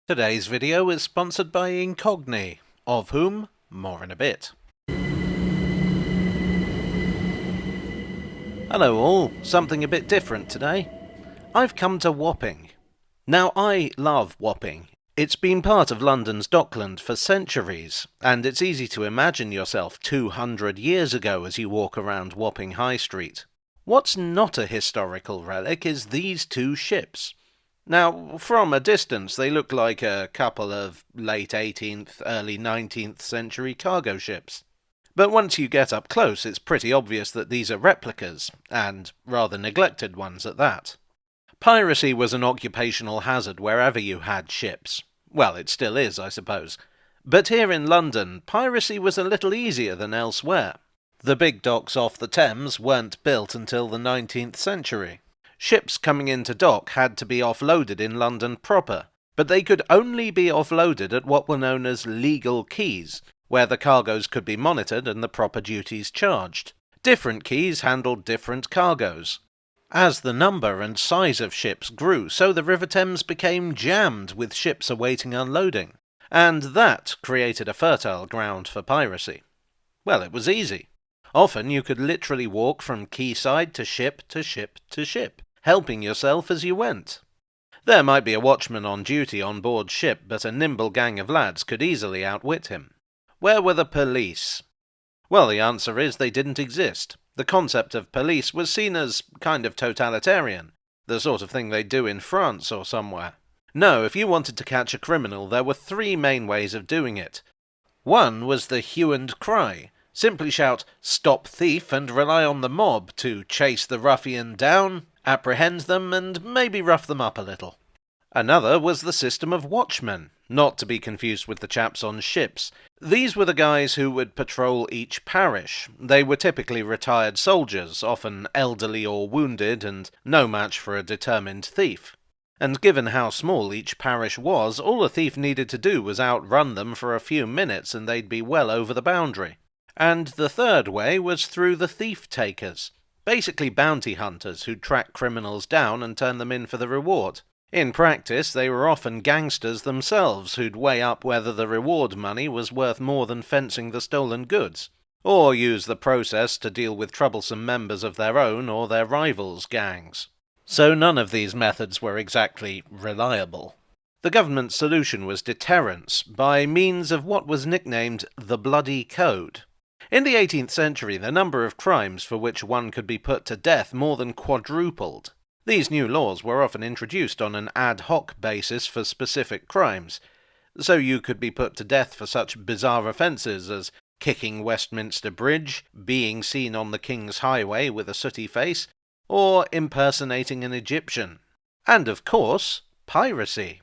Today's video is sponsored by Incogni, of whom, more in a bit. Hello all, something a bit different today. I've come to Wapping. Now I love Wapping. It's been part of London's Dockland for centuries, and it's easy to imagine yourself 200 years ago as you walk around Wapping High Street. What's not a historical relic is these two ships. Now, from a distance, they look like a couple of late 18th, early 19th century cargo ships. But once you get up close, it's pretty obvious that these are replicas, and rather neglected ones at that. Piracy was an occupational hazard wherever you had ships. Well, it still is, I suppose. But here in London, piracy was a little easier than elsewhere. The big docks off the Thames weren't built until the 19th century. Ships coming into dock had to be offloaded in London proper, but they could only be offloaded at what were known as legal quays, where the cargoes could be monitored and the proper duties charged. Different quays handled different cargoes. As the number and size of ships grew, so the River Thames became jammed with ships awaiting unloading, and that created a fertile ground for piracy. Well, it was easy. Often you could literally walk from quayside to ship to ship to ship, helping yourself as you went. There might be a watchman on duty on board ship, but a nimble gang of lads could easily outwit him. Where were the police? Well, the answer is they didn't exist. The concept of police was seen as kind of totalitarian, the sort of thing they'd do in France or somewhere. No, if you wanted to catch a criminal, there were three main ways of doing it. One was the hue and cry. Simply shout, "Stop thief," and rely on the mob to chase the ruffian down, apprehend them, and maybe rough them up a little. Another was the system of watchmen, not to be confused with the chaps on ships. These were the guys who would patrol each parish. They were typically retired soldiers, often elderly or wounded, and no match for a determined thief. And given how small each parish was, all a thief needed to do was outrun them for a few minutes and they'd be well over the boundary. And the third way was through the thief-takers, basically bounty hunters who'd track criminals down and turn them in for the reward. In practice, they were often gangsters themselves who'd weigh up whether the reward money was worth more than fencing the stolen goods, or use the process to deal with troublesome members of their own or their rivals' gangs. So none of these methods were exactly reliable. The government's solution was deterrence, by means of what was nicknamed the Bloody Code. In the 18th century, the number of crimes for which one could be put to death more than quadrupled. These new laws were often introduced on an ad hoc basis for specific crimes, so you could be put to death for such bizarre offences as kicking Westminster Bridge, being seen on the King's Highway with a sooty face, or impersonating an Egyptian. And of course, piracy.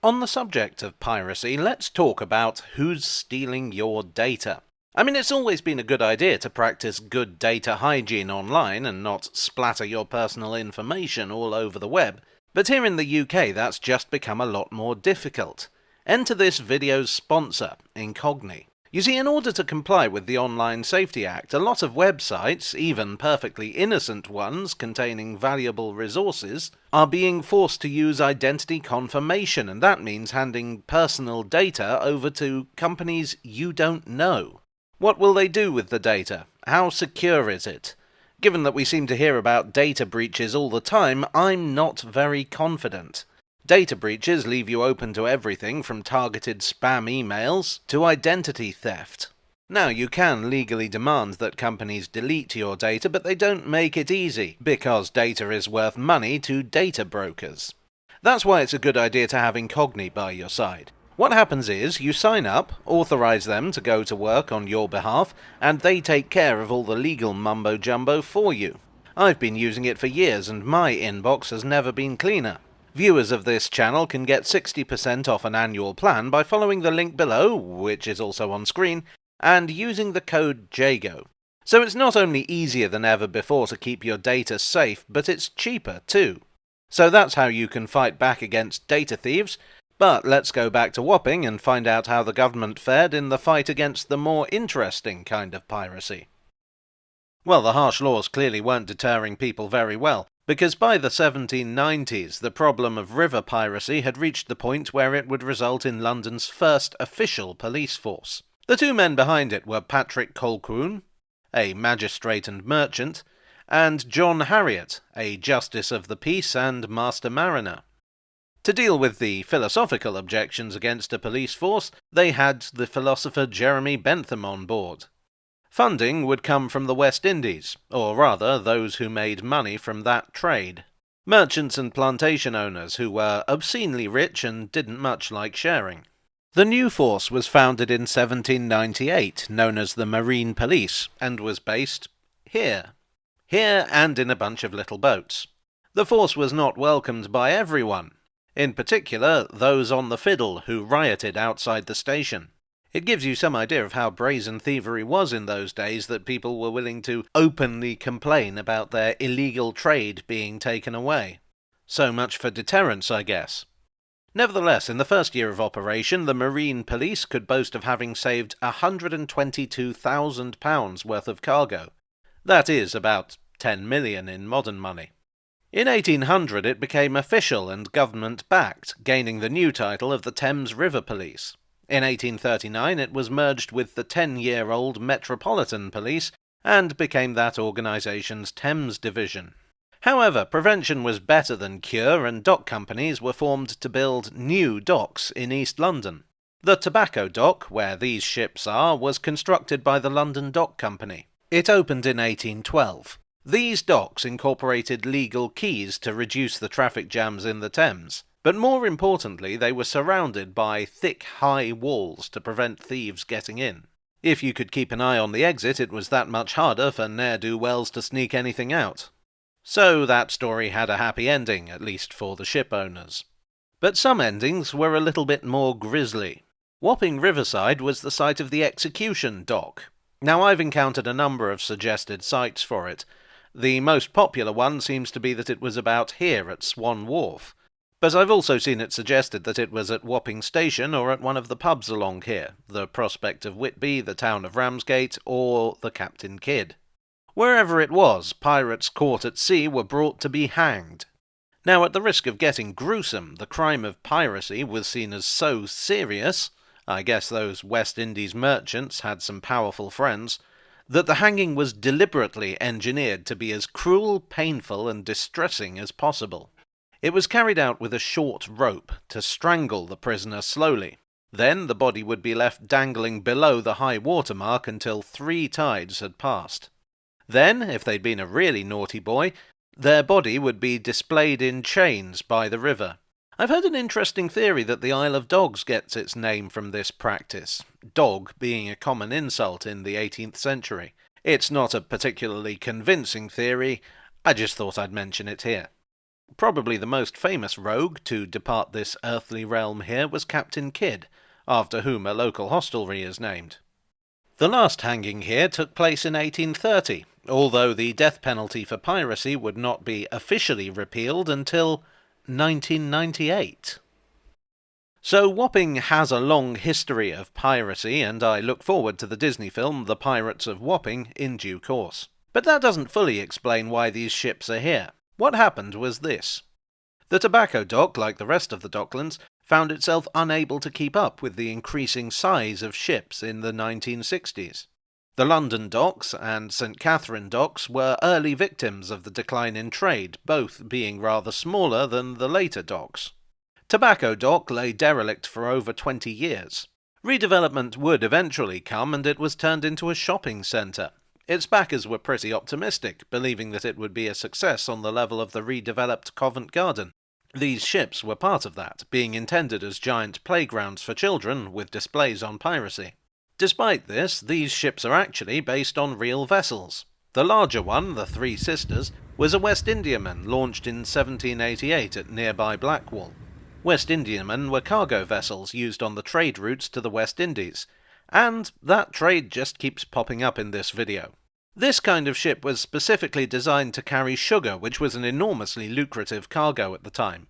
On the subject of piracy, let's talk about who's stealing your data. I mean, it's always been a good idea to practice good data hygiene online and not splatter your personal information all over the web, but here in the UK that's just become a lot more difficult. Enter this video's sponsor, Incogni. You see, in order to comply with the Online Safety Act, a lot of websites, even perfectly innocent ones containing valuable resources, are being forced to use identity confirmation, and that means handing personal data over to companies you don't know. What will they do with the data? How secure is it? Given that we seem to hear about data breaches all the time, I'm not very confident. Data breaches leave you open to everything from targeted spam emails to identity theft. Now, you can legally demand that companies delete your data, but they don't make it easy, because data is worth money to data brokers. That's why it's a good idea to have Incogni by your side. What happens is, you sign up, authorize them to go to work on your behalf, and they take care of all the legal mumbo-jumbo for you. I've been using it for years, and my inbox has never been cleaner. Viewers of this channel can get 60% off an annual plan by following the link below, which is also on screen, and using the code JAGO. So it's not only easier than ever before to keep your data safe, but it's cheaper too. So that's how you can fight back against data thieves. But let's go back to Wapping and find out how the government fared in the fight against the more interesting kind of piracy. Well, the harsh laws clearly weren't deterring people very well. because by the 1790s the problem of river piracy had reached the point where it would result in London's first official police force. The two men behind it were Patrick Colquhoun, a magistrate and merchant, and John Harriot, a justice of the peace and master mariner. To deal with the philosophical objections against a police force, they had the philosopher Jeremy Bentham on board. Funding would come from the West Indies, or rather those who made money from that trade. Merchants and plantation owners who were obscenely rich and didn't much like sharing. The new force was founded in 1798, known as the Marine Police, and was based here. Here and in a bunch of little boats. The force was not welcomed by everyone, in particular those on the fiddle who rioted outside the station. It gives you some idea of how brazen thievery was in those days that people were willing to openly complain about their illegal trade being taken away. So much for deterrence, I guess. Nevertheless, in the first year of operation, the Marine Police could boast of having saved £122,000 worth of cargo. That is about 10 million in modern money. In 1800 it became official and government-backed, gaining the new title of the Thames River Police. In 1839 it was merged with the 10-year-old Metropolitan Police and became that organisation's Thames Division. However, prevention was better than cure, and dock companies were formed to build new docks in East London. The Tobacco Dock, where these ships are, was constructed by the London Dock Company. It opened in 1812. These docks incorporated legal quays to reduce the traffic jams in the Thames. But more importantly, they were surrounded by thick, high walls to prevent thieves getting in. If you could keep an eye on the exit, it was that much harder for ne'er-do-wells to sneak anything out. So that story had a happy ending, at least for the ship owners. But some endings were a little bit more grisly. Wapping Riverside was the site of the execution dock. Now, I've encountered a number of suggested sites for it. The most popular one seems to be that it was about here at Swan Wharf. But I've also seen it suggested that it was at Wapping Station or at one of the pubs along here, the Prospect of Whitby, the Town of Ramsgate, or the Captain Kidd. Wherever it was, pirates caught at sea were brought to be hanged. Now, at the risk of getting gruesome, the crime of piracy was seen as so serious, I guess those West Indies merchants had some powerful friends, that the hanging was deliberately engineered to be as cruel, painful, and distressing as possible. It was carried out with a short rope to strangle the prisoner slowly. Then the body would be left dangling below the high water mark until 3 tides had passed. Then, if they'd been a really naughty boy, their body would be displayed in chains by the river. I've heard an interesting theory that the Isle of Dogs gets its name from this practice, dog being a common insult in the 18th century. It's not a particularly convincing theory, I just thought I'd mention it here. Probably the most famous rogue to depart this earthly realm here was Captain Kidd, after whom a local hostelry is named. The last hanging here took place in 1830, although the death penalty for piracy would not be officially repealed until 1998. So Wapping has a long history of piracy, and I look forward to the Disney film The Pirates of Wapping in due course. But that doesn't fully explain why these ships are here. What happened was this. The Tobacco Dock, like the rest of the Docklands, found itself unable to keep up with the increasing size of ships in the 1960s. The London Docks and St. Catherine Docks were early victims of the decline in trade, both being rather smaller than the later docks. Tobacco Dock lay derelict for over 20 years. Redevelopment would eventually come, and it was turned into a shopping centre. Its backers were pretty optimistic, believing that it would be a success on the level of the redeveloped Covent Garden. These ships were part of that, being intended as giant playgrounds for children with displays on piracy. Despite this, these ships are actually based on real vessels. The larger one, the Three Sisters, was a West Indiaman launched in 1788 at nearby Blackwall. West Indiamen were cargo vessels used on the trade routes to the West Indies, and that trade just keeps popping up in this video. This kind of ship was specifically designed to carry sugar, which was an enormously lucrative cargo at the time.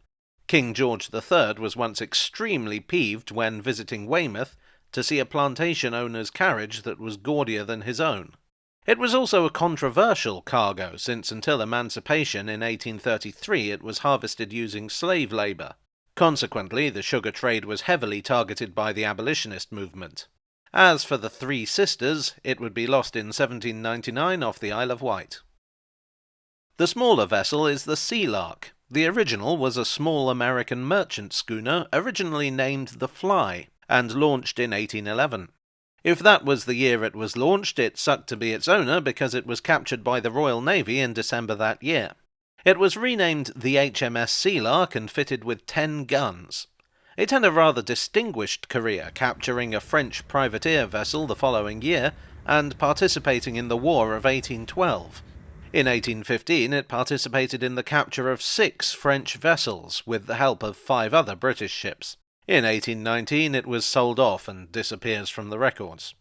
King George III was once extremely peeved when visiting Weymouth to see a plantation owner's carriage that was gaudier than his own. It was also a controversial cargo, since until emancipation in 1833 it was harvested using slave labour. Consequently, the sugar trade was heavily targeted by the abolitionist movement. As for the Three Sisters, it would be lost in 1799 off the Isle of Wight. The smaller vessel is the Sea Lark. The original was a small American merchant schooner, originally named the Fly, and launched in 1811. If that was the year it was launched, it sucked to be its owner because it was captured by the Royal Navy in December that year. It was renamed the HMS Sea Lark and fitted with 10 guns. It had a rather distinguished career, capturing a French privateer vessel the following year and participating in the War of 1812. In 1815 it participated in the capture of 6 French vessels with the help of 5 other British ships. In 1819 it was sold off and disappears from the records.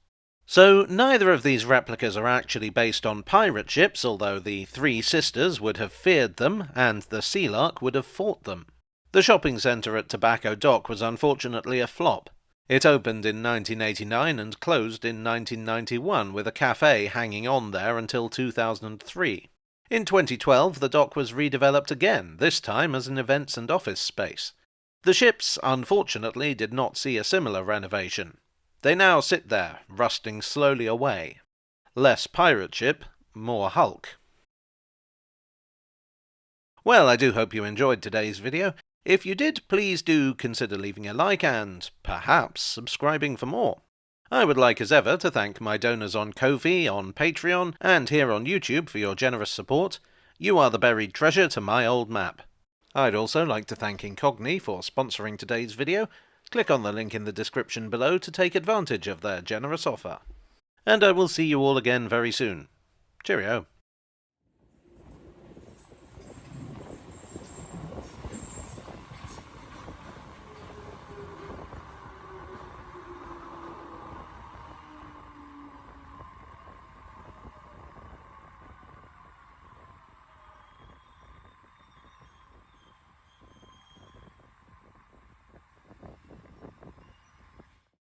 So neither of these replicas are actually based on pirate ships, although the Three Sisters would have feared them and the Sea Lark would have fought them. The shopping centre at Tobacco Dock was unfortunately a flop. It opened in 1989 and closed in 1991, with a cafe hanging on there until 2003. In 2012 the dock was redeveloped again, this time as an events and office space. The ships, unfortunately, did not see a similar renovation. They now sit there, rusting slowly away. Less pirate ship, more hulk. Well, I do hope you enjoyed today's video. If you did, please do consider leaving a like and, perhaps, subscribing for more. I would like as ever to thank my donors on Ko-fi, on Patreon, and here on YouTube for your generous support. You are the buried treasure to my old map. I'd also like to thank Incogni for sponsoring today's video. Click on the link in the description below to take advantage of their generous offer. And I will see you all again very soon. Cheerio.